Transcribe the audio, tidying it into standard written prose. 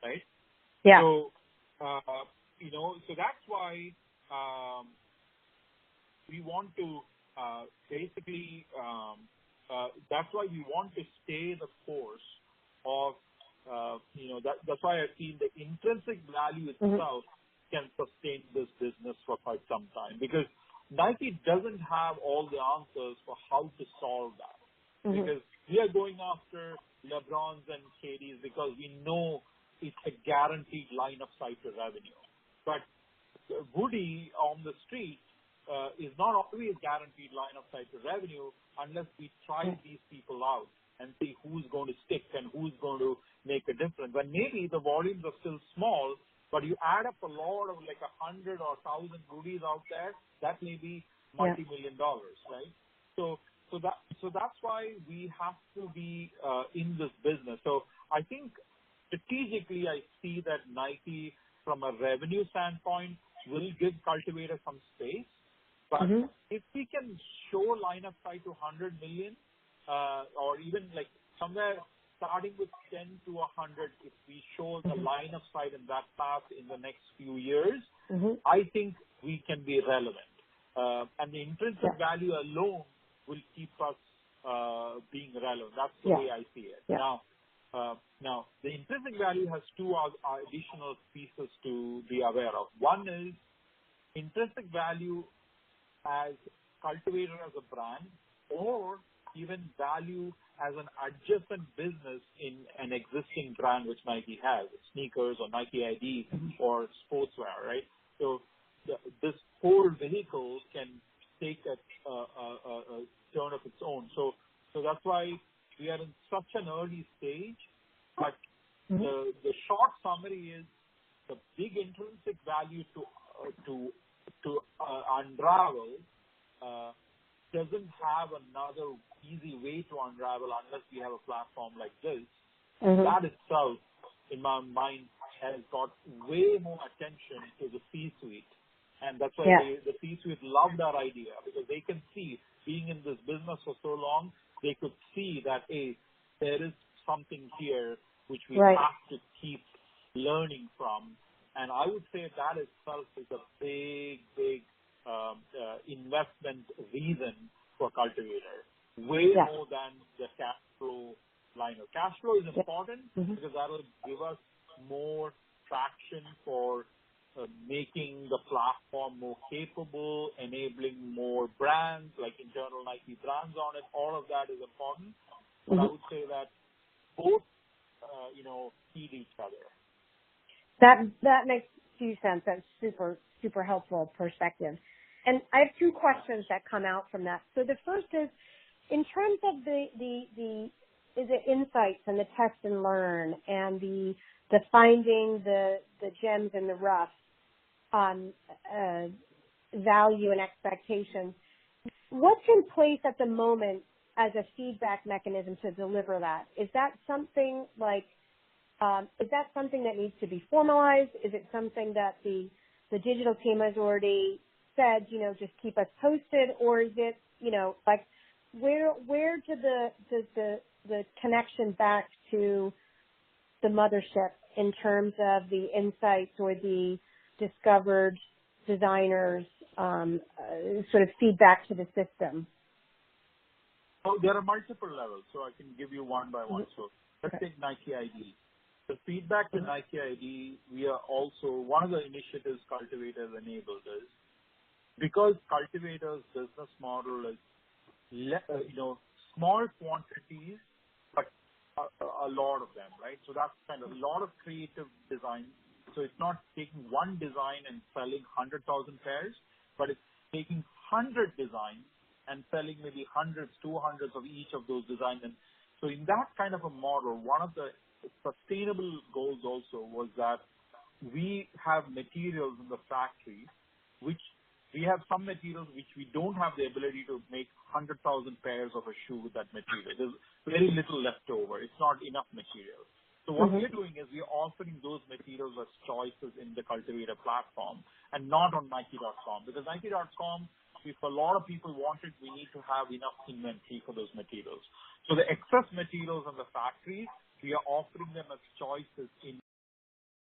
right? Yeah. So, so that's why we want to basically, that's why we want to stay the course of, that's why I feel the intrinsic value itself can sustain this business for quite some time, because Nike doesn't have all the answers for how to solve that. Because we are going after LeBrons and KDs because we know it's a guaranteed line of sight to revenue. But Woody on the street is not always guaranteed line of sight to revenue unless we try these people out and see who's going to stick and who's going to make a difference. And maybe the volumes are still small, but you add up a lot of like 100 or 1,000 Woodies out there, that may be multi-million dollars, right? So that's why we have to be in this business. So I think strategically I see that Nike, from a revenue standpoint, will give cultivators some space. But if we can show line of sight to 100 million, or even like somewhere starting with 10 to 100, if we show the line of sight in that path in the next few years, I think we can be relevant. And the intrinsic value alone will keep us being relevant. That's the way I see it. Now, the intrinsic value has two additional pieces to be aware of. One is intrinsic value as cultivator as a brand, or even value as an adjacent business in an existing brand which Nike has, sneakers or Nike ID or sportswear, right? So this whole vehicle can take a turn of its own. So that's why we are in such an early stage. But the short summary is the big intrinsic value to unravel doesn't have another easy way to unravel unless we have a platform like this. That itself, in my mind, has got way more attention to the C-suite. And that's why the C-suite loved our idea, because they can see, being in this business for so long, they could see that, hey, there is something here which we have to keep learning from. And I would say that itself is a big investment reason for cultivator, way more than the cash flow line. Cash flow is important because that will give us more traction for making the platform more capable, enabling more brands, like internal Nike brands on it. All of that is important. But I would say that both, feed each other. That makes huge sense. That's super helpful perspective. And I have two questions that come out from that. So the first is, in terms of the insights and the test and learn and the finding the gems in the rough on value and expectations, what's in place at the moment as a feedback mechanism to deliver that? Is that something like that needs to be formalized? Is it something that the digital team has already said, just keep us posted? Or is it, like where does the connection back to the mothership in terms of the insights or the discovered designers sort of feedback to the system? Oh, there are multiple levels, so I can give you one by one. So let's take Nike ID. The feedback to Nike ID, we are also, one of the initiatives Cultivators enabled is, because Cultivators' business model is, small quantities, but a lot of them, right? So that's kind of a lot of creative design. So it's not taking one design and selling 100,000 pairs, but it's taking 100 designs and selling maybe hundreds, 200s of each of those designs. And so in that kind of a model, one of the sustainable goals also was that we have materials in the factory, which we have some materials which we don't have the ability to make 100,000 pairs of a shoe with that material. There's very little left over. It's not enough material. So what we're doing is we're offering those materials as choices in the Cultivator platform and not on Nike.com, because Nike.com, if a lot of people want it, we need to have enough inventory for those materials. So the excess materials on the factories, we are offering them as choices in